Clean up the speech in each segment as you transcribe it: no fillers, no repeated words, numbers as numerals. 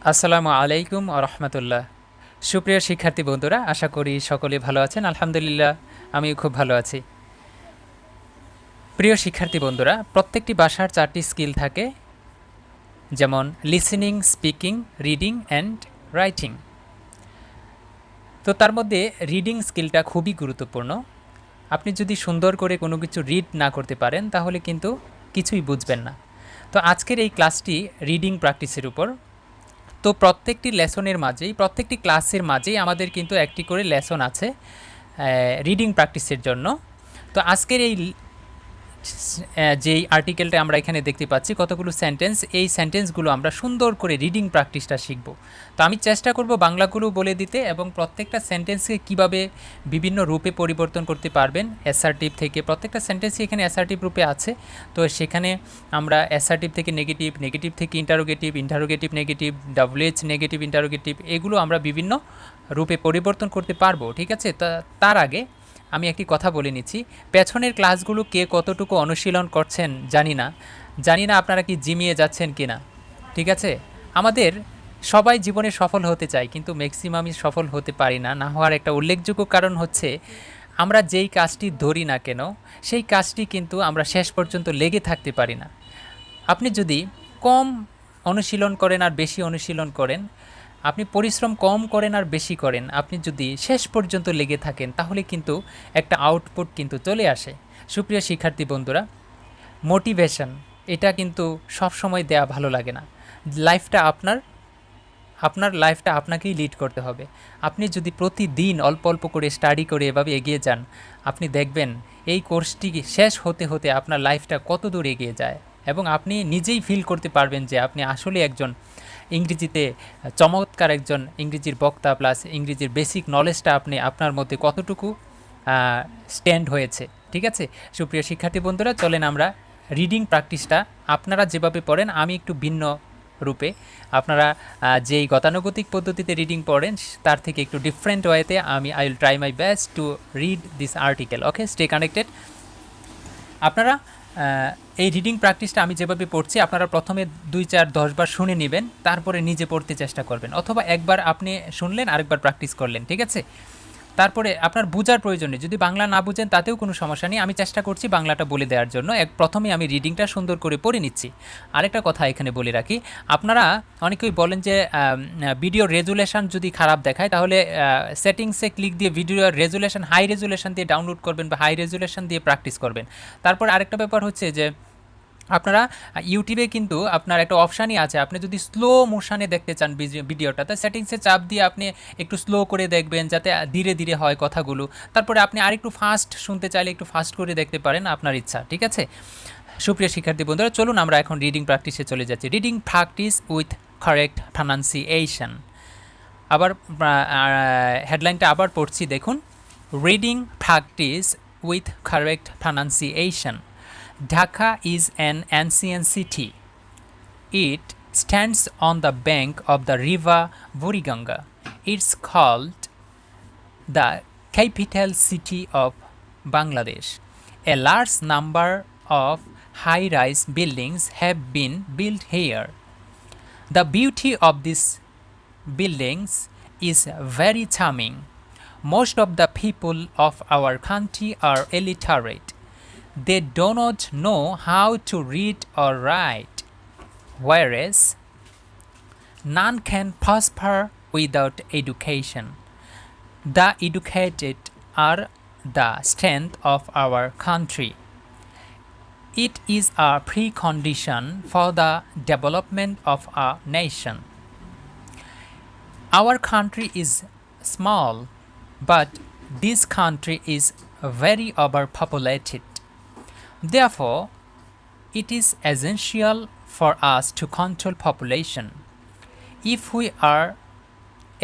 আসসালামু আলাইকুম রহমতুল্লাহ। সুপ্রিয় শিক্ষার্থী বন্ধুরা, আশা করি সকলে ভালো আছেন। আলহামদুলিল্লাহ, আমিও খুব ভালো আছি। প্রিয় শিক্ষার্থী বন্ধুরা, প্রত্যেকটি ভাষার 4টি স্কিল থাকে, যেমন listening, speaking, reading and writing. তো তার মধ্যে রিডিং স্কিলটা খুবই গুরুত্বপূর্ণ। আপনি যদি সুন্দর করে কোনো কিছু রিড না করতে পারেন তাহলে কিন্তু কিছুই বুঝবেন না। তো আজকের এই ক্লাসটি রিডিং প্র্যাকটিসের উপর। তো প্রত্যেকটি লেসনের মাঝেই, প্রত্যেকটি ক্লাসের মাঝেই আমাদের কিন্তু একটি করে লেসন আছে রিডিং প্র্যাকটিসের জন্য। তো আজকের এই যেই আর্টিকেলটা আমরা এখানে দেখতে পাচ্ছি, কতগুলো সেন্টেন্স, এই সেন্টেন্সগুলো আমরা সুন্দর করে রিডিং প্র্যাকটিসটা শিখব। তো আমি চেষ্টা করব বাংলাগুলো বলে দিতে এবং প্রত্যেকটা সেন্টেন্সকে কিভাবে বিভিন্ন রূপে পরিবর্তন করতে পারবেন অ্যাসার্টিভ থেকে। প্রত্যেকটা সেন্টেন্সই এখানে অ্যাসার্টিভ রূপে আছে। তো সেখানে আমরা অ্যাসার্টিভ থেকে নেগেটিভ, নেগেটিভ থেকে interrogative, interrogative negative, WH negative interrogative, এগুলো আমরা বিভিন্ন রূপে পরিবর্তন করতে পারবো। ঠিক আছে? তার আগে আমি একটি কথা বলে নিচ্ছি। পেছনের ক্লাসগুলো কে কতটুকু অনুশীলন করছেন জানি না আপনারা কি জিমিয়ে যাচ্ছেন কি না। ঠিক আছে? আমাদের সবাই জীবনে সফল হতে চায়, কিন্তু ম্যাক্সিমামই সফল হতে পারি না। না হওয়ার একটা উল্লেখযোগ্য কারণ হচ্ছে আমরা যেই কাজটি ধরি না কেন, সেই কাজটি কিন্তু আমরা শেষ পর্যন্ত লেগে থাকতে পারি না। আপনি যদি কম অনুশীলন করেন আর বেশি অনুশীলন করেন, আপনি পরিশ্রম কম করেন আর বেশি করেন, আপনি যদি শেষ পর্যন্ত লেগে থাকেন তাহলে কিন্তু একটা আউটপুট কিন্তু চলে আসে। সুপ্রিয় শিক্ষার্থী বন্ধুরা, মোটিভেশন এটা কিন্তু সব সময় দেয়া ভালো লাগে না। লাইফটা আপনার লাইফটা আপনাকেই লিড করতে হবে। আপনি যদি প্রতিদিন অল্প অল্প করে স্টাডি করে এভাবে এগিয়ে যান, আপনি দেখবেন এই কোর্সটি শেষ হতে হতে আপনার লাইফটা কত দূর এগিয়ে যায় এবং আপনি নিজেই ফিল করতে পারবেন যে আপনি আসলে একজন ইংরেজিতে চমৎকার একজন ইংরেজির বক্তা, প্লাস ইংরেজির বেসিক নলেজটা আপনার মধ্যে কতটুকু স্ট্যান্ড হয়েছে। ঠিক আছে? সুপ্রিয় শিক্ষার্থী বন্ধুরা, চলেন আমরা রিডিং প্র্যাকটিসটা আপনারা যেভাবে পড়েন আমি একটু ভিন্ন রূপে, আপনারা যেই গতানুগতিক পদ্ধতিতে রিডিং পড়েন তার থেকে একটু ডিফারেন্ট ওয়েতে I will try my best to read this article. Okay, stay connected. আপনারা এই রিডিং প্র্যাকটিসটা আমি যেভাবে পড়ছি আপনারা প্রথমে 2, 4, 10 বার শুনে নেবেন, তারপরে নিজে পড়তে চেষ্টা করবেন, অথবা একবার আপনি শুনলেন আরেকবার প্র্যাকটিস করলেন। ঠিক আছে? তারপরে আপনার বোঝার প্রয়োজন নেই, যদি বাংলা না বুঝেন তাতেও কোনো সমস্যা নেই, আমি চেষ্টা করছি বাংলাটা বলে দেওয়ার জন্য। প্রথমে আমি রিডিংটা সুন্দর করে পড়ে নিচ্ছি। আরেকটা কথা এখানে বলে রাখি, আপনারা অনেকেই বলেন যে ভিডিও রেজুলেশন যদি খারাপ দেখায় তাহলে সেটিংসে ক্লিক দিয়ে ভিডিও রেজুলেশন হাই রেজুলেশন দিয়ে ডাউনলোড করবেন বা হাই রেজুলেশন দিয়ে প্র্যাকটিস করবেন। তারপর আরেকটা ব্যাপার হচ্ছে যে আপনারা ইউটিউবে কিন্তু আপনার একটা অপশানই আছে, আপনি যদি স্লো মোশনে দেখতে চান ভিডিওটা, তো সেটিংসে চাপ দিয়ে আপনি একটু স্লো করে দেখবেন যাতে ধীরে ধীরে হয় কথাগুলো। তারপরে আপনি আরেকটু ফাস্ট শুনতে চাইলে একটু ফাস্ট করে দেখতে পারেন, আপনার ইচ্ছা। ঠিক আছে? সুপ্রিয় শিক্ষার্থী বন্ধুরা, চলুন আমরা এখন রিডিং প্র্যাকটিসে চলে যাচ্ছি। Reading practice with correct pronunciation. আবার হেডলাইনটা আবার পড়ছি, দেখুন। Reading practice with correct pronunciation. Dhaka is an ancient city. It stands on the bank of the river Buriganga. It's called the capital city of Bangladesh. A large number of high-rise buildings have been built here. The beauty of these buildings is very charming. Most of the people of our country are illiterate. They do not know how to read or write, whereas none can prosper without education. The educated are the strength of our country. It is a precondition for the development of a nation. Our country is small, but this country is very overpopulated. Therefore, it is essential for us to control population. If we are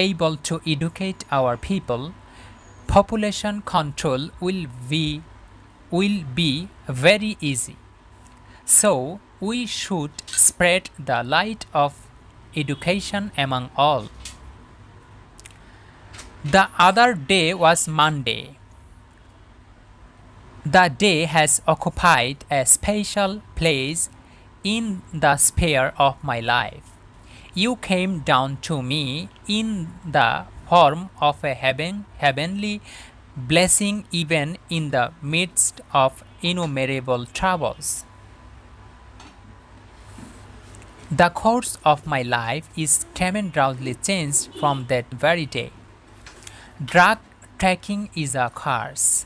able to educate our people, population control will be very easy. So, we should spread the light of education among all. The other day was Monday. The day has occupied a special place in the sphere of my life. You came down to me in the form of a heavenly blessing, even in the midst of innumerable troubles. The course of my life is tremendously changed from that very day. Drug taking is a curse.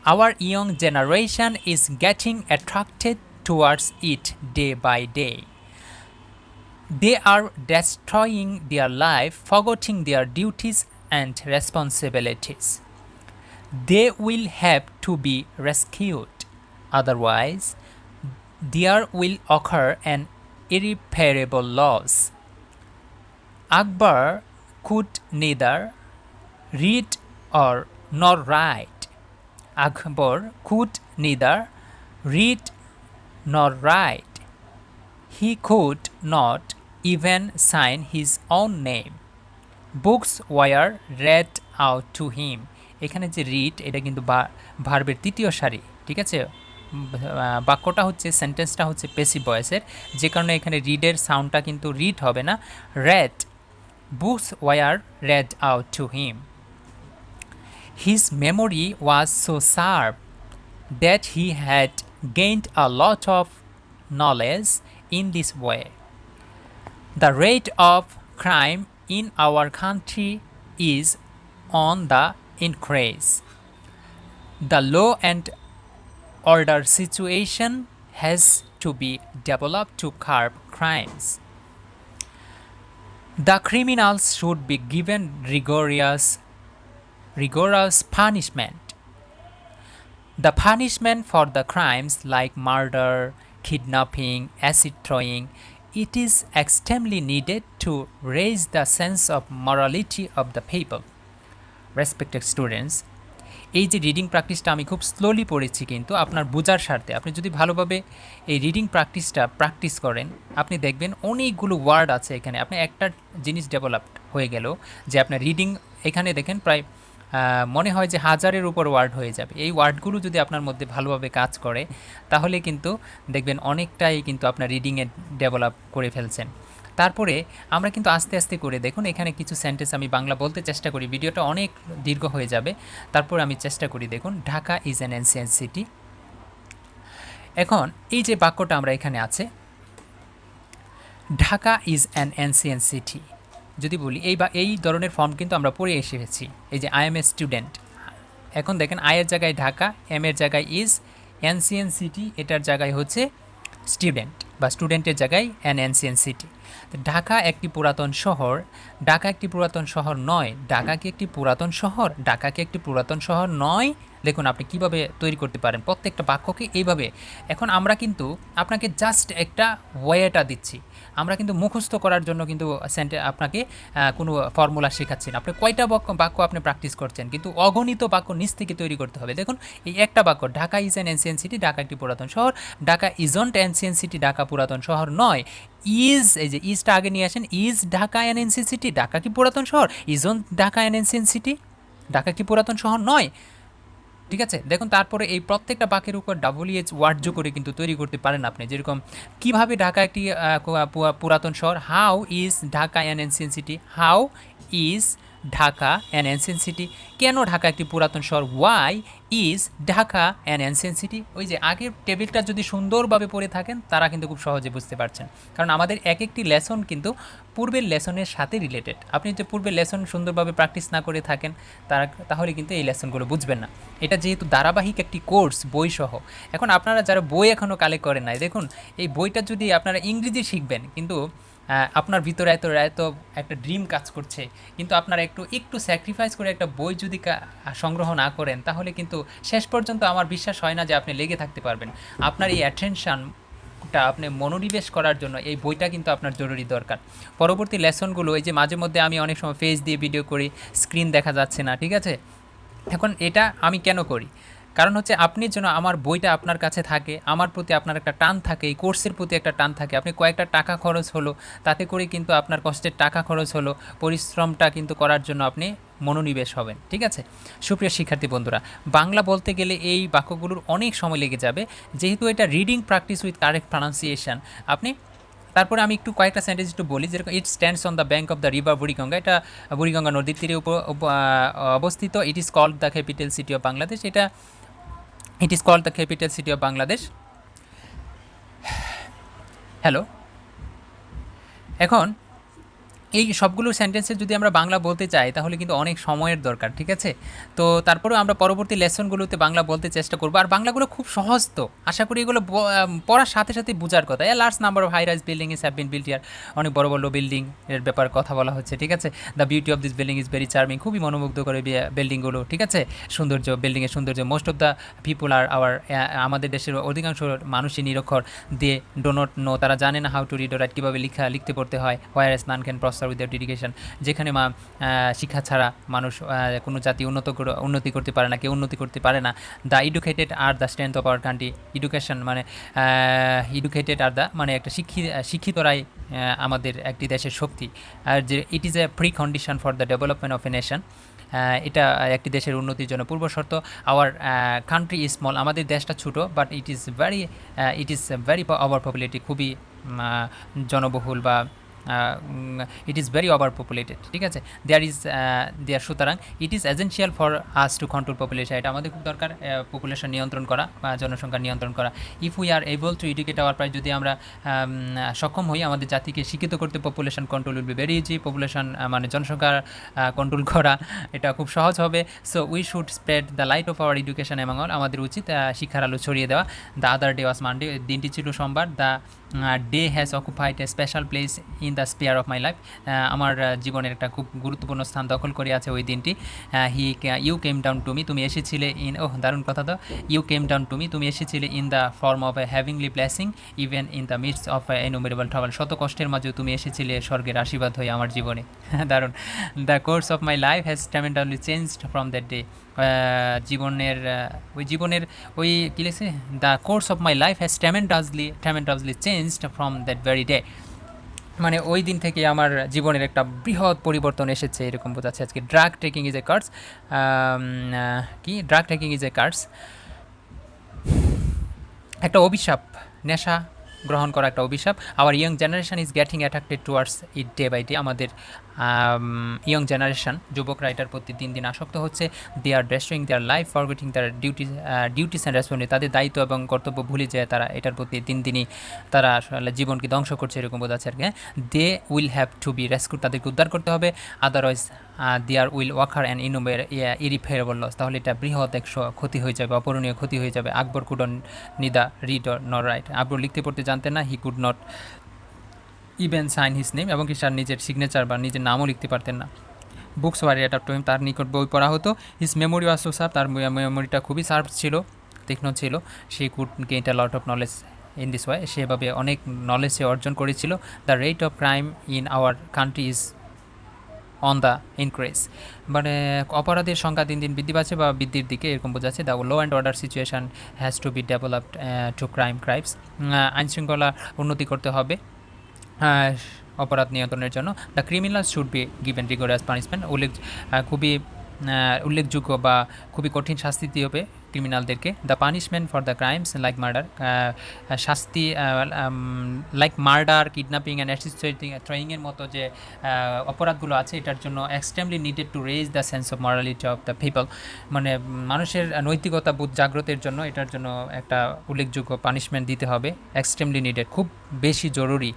Our young generation is getting attracted towards it day by day. They are destroying their life, forgetting their duties and responsibilities. They will have to be rescued. Otherwise, there will occur an irreparable loss. Akbar could neither read or nor write. Akbar could neither read nor write. He could not even sign his own name. Books were read out to him. এখানে যে read এটা কিন্তু ভার্বের তৃতীয় সারি, ঠিক আছে। বাক্যটা হচ্ছে, সেন্টেন্সটা হচ্ছে পেসিভ ভয়েসের, যে কারণে এখানে রিডের সাউন্ডটা কিন্তু রিড হবে না, red. Books were red out to him. His memory was so sharp that he had gained a lot of knowledge in this way. The rate of crime in our country is on the increase. The law and order situation has to be developed to curb crimes. The criminals should be given rigorous punishment. The punishment for the crimes like murder, kidnapping, acid throwing, it is extremely needed to raise the sense of morality of the people. Respected students, এই যে reading প্র্যাকটিসটা আমি খুব slowly পড়েছি, কিন্তু আপনার বোঝার স্বার্থে আপনি যদি ভালোভাবে এই রিডিং প্র্যাকটিসটা প্র্যাকটিস করেন, আপনি দেখবেন অনেকগুলো ওয়ার্ড আছে এখানে। আপনি একটা জিনিস ডেভেলপড হয়ে গেল যে আপনার রিডিং, এখানে দেখেন প্রায় মনে হয় যে 1000-এর উপর ওয়ার্ড হয়ে যাবে। এই ওয়ার্ডগুলো যদি আপনার মধ্যে ভালোভাবে কাজ করে, তাহলে কিন্তু দেখবেন অনেকটাই কিন্তু আপনার রিডিংয়ে ডেভেলপ করে ফেলছেন। তারপরে আমরা কিন্তু আস্তে আস্তে করে, দেখুন এখানে কিছু সেন্টেন্স আমি বাংলা বলতে চেষ্টা করি, ভিডিওটা অনেক দীর্ঘ হয়ে যাবে, তারপর আমি চেষ্টা করি। দেখুন, Dhaka is an ancient city. এখন এই যে বাক্যটা আমরা এখানে আছে, Dhaka is an ancient city, যদি বলি এই ধরনের ফর্ম কিন্তু আমরা পড়ে এসেছি। এই যে আই এম এ স্টুডেন্ট, এখন দেখেন আয়ের জায়গায় ঢাকা, এম এর জায়গায় ইজ, এনসিয়েন্ট সিটি এটার জায়গায় হচ্ছে স্টুডেন্ট বা স্টুডেন্টের জায়গায় অ্যান এনসিয়েন্ট সিটি। ঢাকা একটি পুরাতন শহর। ঢাকা একটি পুরাতন শহর নয়। ঢাকা কি একটি পুরাতন শহর? ঢাকা কি একটি পুরাতন শহর নয়। দেখুন আপনি কিভাবে তৈরি করতে পারেন প্রত্যেকটা বাক্যকে এইভাবে। এখন আমরা কিন্তু আপনাকে জাস্ট একটা ওয়েটা দিচ্ছি, আমরা কিন্তু মুখস্থ করার জন্য কিন্তু আপনাকে কোনো ফর্মুলা শেখাচ্ছি না। আপনি কয়টা বাক্য আপনি প্র্যাকটিস করছেন, কিন্তু অগণিত বাক্য নিচ থেকে তৈরি করতে হবে। দেখুন এই একটা বাক্য, Dhaka is an ancient city, Dhaka একটি পুরাতন শহর। Dhaka isn't ancient city, Dhaka পুরাতন শহর নয়। ইজ, এই যে ইজটা আগে নিয়ে আসেন, is Dhaka an ancient city, Dhaka কি পুরাতন শহর? Isn't Dhaka an ancient city, Dhaka কি পুরাতন শহর নয়। ঠিক আছে, দেখুন তারপরে এই প্রত্যেকটা বাক্যের উপর WH ওয়ার্ড যোগ করে কিন্তু তৈরি করতে পারেন আপনি। যেরকম কিভাবে ঢাকা একটি পুরাতন শহর, how is Dhaka an ancient city, how is Dhaka an ancient city. কেন ঢাকা একটি পুরাতন শহর, why is Dhaka an ancient city. ওই যে আগের টেবিলটা যদি সুন্দরভাবে পড়ে থাকেন, তারা কিন্তু খুব সহজে বুঝতে পারছেন, কারণ আমাদের এক একটি লেসন কিন্তু পূর্বের লেসনের সাথে রিলেটেড। আপনি যদি পূর্বের লেসন সুন্দরভাবে প্র্যাকটিস না করে থাকেন, তাহলে কিন্তু এই লেসনগুলো বুঝবেন না। এটা যেহেতু ধারাবাহিক একটি কোর্স বইসহ, এখন আপনারা যারা বই এখনও কালেক্ট করেন নাই, দেখুন এই বইটা যদি আপনারা ইংরেজি শিখবেন, কিন্তু আপনার ভিতরে এত একটা ড্রিম কাজ করছে, কিন্তু আপনারা একটু স্যাক্রিফাইস করে একটা বই যদি সংগ্রহ না করেন, তাহলে কিন্তু শেষ পর্যন্ত আমার বিশ্বাস হয় না যে আপনি লেগে থাকতে পারবেন। আপনার এই অ্যাটেনশনটা আপনি মনোনিবেশ করার জন্য এই বইটা কিন্তু আপনার জরুরি দরকার। পরবর্তী লেসনগুলো, এই যে মাঝে মধ্যে আমি অনেক সময় ফেস দিয়ে ভিডিও করি, স্ক্রিন দেখা যাচ্ছে না, ঠিক আছে। এখন এটা আমি কেন করি, কারণ হচ্ছে আপনি যেন আমার বইটা আপনার কাছে থাকে, আমার প্রতি আপনার একটা টান থাকে, এই কোর্সের প্রতি একটা টান থাকে। আপনি কয়েকটা টাকা খরচ হলো, তাতে করে কিন্তু আপনার কষ্টের টাকা খরচ হলো, পরিশ্রমটা কিন্তু করার জন্য আপনি মনোনিবেশ হবেন। ঠিক আছে, সুপ্রিয় শিক্ষার্থী বন্ধুরা, বাংলা বলতে গেলে এই বাক্যগুলোর অনেক সময় লেগে যাবে, যেহেতু এটা reading practice with correct pronunciation. আপনি তারপরে আমি একটু কয়েকটা সেন্টেন্স একটু বলি, যেরকম it stands on the bank of the river Buriganga, এটা বুড়িগঙ্গা নদীর তীরে অবস্থিত। It is called the capital city of Bangladesh, এটা it is called the capital city of Bangladesh. Hello, এখন এই সবগুলো সেন্টেন্সে যদি আমরা বাংলা বলতে চাই তাহলে কিন্তু অনেক সময়ের দরকার, ঠিক আছে? তো তারপরেও আমরা পরবর্তী লেসনগুলোতে বাংলা বলতে চেষ্টা করবো। আর বাংলাগুলো খুব সহজ, তো আশা করি এগুলো পড়ার সাথে সাথে বোঝার কথা। Large number of high rise building is have been built ইয়ার, অনেক বড় বড় বিল্ডিং এর ব্যাপারে কথা বলা হচ্ছে, ঠিক আছে? The beauty of this building is very charming, খুবই মনোমুগ্ধ করে বিল্ডিংগুলো, ঠিক আছে? সৌন্দর্য, বিল্ডিংয়ের সৌন্দর্য। Most of the people are our, আমাদের দেশের অধিকাংশ মানুষই নিরক্ষর। দে ডো নট নো, তারা জানে না হাউ টু রিড রাইট, কীভাবে লিখতে পড়তে হয়। Where as none can prosper with their dedication, যেখানে শিক্ষা ছাড়া মানুষ কোনো জাতি উন্নতি করতে পারে না, কেউ উন্নতি করতে পারে না। The educated are the strength of our country, education মানে এডুকেটেড আর দ্য মানে একটা শিক্ষিতরাই আমাদের একটি দেশের শক্তি। আর যে it is a pre condition for the development of a nation, এটা একটি দেশের উন্নতির জন্য পূর্ব শর্ত। আওয়ার কান্ট্রি ইজ স্মল, আমাদের দেশটা ছোটো, but it is very over populated, খুবই জনবহুল বা it is very over populated, ঠিক আছে? দেয়ার সুতরাং it is essential for us to control population, এটা আমাদের খুব দরকার পপুলেশন নিয়ন্ত্রণ করা বা জনসংখ্যা নিয়ন্ত্রণ করা। If we are able to educate hour প্রায়, যদি আমরা সক্ষম হই আমাদের জাতিকে শিক্ষিত করতে, population control will be very easy, population মানে জনসংখ্যা কন্ট্রোল করা এটা খুব সহজ হবে। So we should spread the light of our education among all, আমাদের উচিত শিক্ষার আলো ছড়িয়ে দেওয়া। The other day was Monday, দিনটি ছিল সোমবার। The day has occupied a special place in the spare of my life, আমার জীবনের একটা খুব গুরুত্বপূর্ণ স্থান দখল করে আছে ওই দিনটি। You came down to me, তুমি এসেছিলে ইন, দারুণ কথা তো, you came down to me, তুমি এসেছিলে in the form of a heavenly blessing even in the midst of a innumerable travel, শত কষ্টের মাঝেও তুমি এসেছিলে স্বর্গের আশীর্বাদ হয়ে আমার জীবনে। দারুণ। The course of my life has tremendously changed from that day, জীবনের ওই কী লিখছে, the course of my life has tremendously changed from that very day, মানে ওই দিন থেকে আমার জীবনের একটা বৃহৎ পরিবর্তন এসেছে, এরকম বোঝাচ্ছে আজকে। Drug taking is a curse, কি drug taking is a curse, একটা অভিশাপ, নেশা গ্রহণ করা একটা অভিশাপ। Our young generation is getting attracted towards it day by day, আমাদের ইয়ং জেনারেশন যুবকরা এটার প্রতি দিন দিন আসক্ত হচ্ছে। They are destroying their life forgetting their duties and responsibility, তাদের দায়িত্ব এবং কর্তব্য ভুলে যায় তারা, এটার প্রতি দিন দিনই তারা আসলে জীবনকে ধ্বংস করছে, এরকম বোঝাচ্ছে আর কি। They will have to be rescued, তাদেরকে উদ্ধার করতে হবে। Otherwise there will occur and irreparable loss, তাহলে এটা বৃহৎ এক ক্ষতি হয়ে যাবে, অপূরণীয় ক্ষতি হয়ে যাবে। Akbar could neither read or not write, Akbar লিখতে পড়তে জানতেন না। He could not even sign his name, এবং কি তার নিজের সিগনেচার বা নিজের নামও লিখতে পারতেন না। Books were read up to him, তার নিকট বই পড়া হতো। His memory was so sharp, তার মেমোরিটা খুবই শার্প ছিল, তীক্ষ্ণ ছিল। সে could gain a lot of knowledge in this way, সেভাবে অনেক নলেজ সে অর্জন করেছিল। The rate of crime in our country is on the increase, মানে অপরাধের সংখ্যা দিন দিন বৃদ্ধি পাচ্ছে বা বৃদ্ধির দিকে, এরকম বোঝাচ্ছে। The law and order situation has to be developed to crimes, আইনশৃঙ্খলা উন্নতি করতে হবে অপরাধ নিয়ন্ত্রণের জন্য। The criminal should be given rigorous punishment, খুবই উল্লেখযোগ্য বা খুবই কঠিন শাস্তি দিতে হবে ক্রিমিনালদেরকে। The punishment for the crimes like murder, শাস্তি লাইক মার্ডার, কিডন্যাপিং অ্যান্ড অ্যাসিস্টেটিং থ্রোয়িংয়ের মতো যে অপরাধগুলো আছে, এটার জন্য extremely needed to raise the sense of morality of the people, মানে মানুষের নৈতিকতা বোধ জাগ্রতের জন্য এটার জন্য একটা উল্লেখযোগ্য পানিশমেন্ট দিতে হবে। এক্সট্রিমলি নিডেড, খুব বেশি জরুরি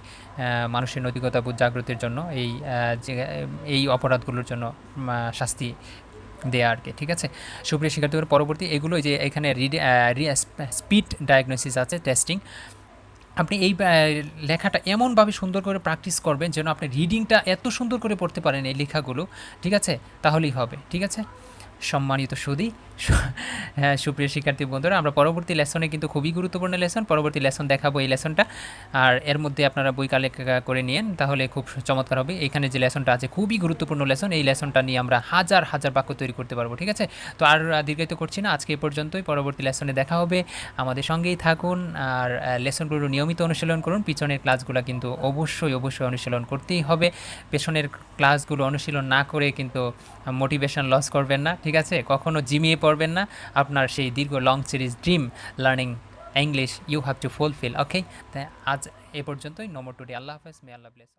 মানুষের নৈতিকতা বোধ জাগ্রতের জন্য এই অপরাধগুলোর জন্য শাস্তি দেয়া আর কি, ঠিক আছে। সুপ্রিয় শিক্ষার্থীদের পরবর্তী এগুলো যে এখানে স্পিড ডায়াগনোসিস আছে, টেস্টিং, আপনি এই লেখাটা এমনভাবে সুন্দর করে প্র্যাকটিস করবেন যেন আপনি রিডিংটা এত সুন্দর করে পড়তে পারেন এই লেখাগুলো, ঠিক আছে, তাহলেই হবে, ঠিক আছে। সম্মানিত সুধী, হ্যাঁ সুপ্রিয় শিক্ষার্থী বন্ধুরা, আমরা পরবর্তী লেসনে কিন্তু খুবই গুরুত্বপূর্ণ লেসন, পরবর্তী লেসন দেখাবো এই লেসনটা, আর এর মধ্যে আপনারা বই কালেক্ট করে নিয়েন, তাহলে খুব চমৎকার হবে। এখানে যে লেসনটা আছে খুবই গুরুত্বপূর্ণ লেসন, এই লেসনটা নিয়ে আমরা হাজার হাজার বাক্য তৈরি করতে পারবো, ঠিক আছে। তো আর দীর্ঘায়িত করছি না, আজকে এই পর্যন্তই, পরবর্তী লেসনে দেখা হবে, আমাদের সঙ্গেই থাকুন, আর লেসনগুলো নিয়মিত অনুশীলন করুন। পিছনের ক্লাসগুলো কিন্তু অবশ্যই অনুশীলন করতেই হবে, পেছনের ক্লাসগুলো অনুশীলন না করে কিন্তু মোটিভেশন লস করবেন না, ঠিক আছে, কখনো জিমিয়ে পড়বেন না, আপনার সেই দীর্ঘ long series dream learning English you have to fulfill. Okay, তা আজ এ পর্যন্তই। No more today. আল্লাহ হাফেজ। May Allah bless.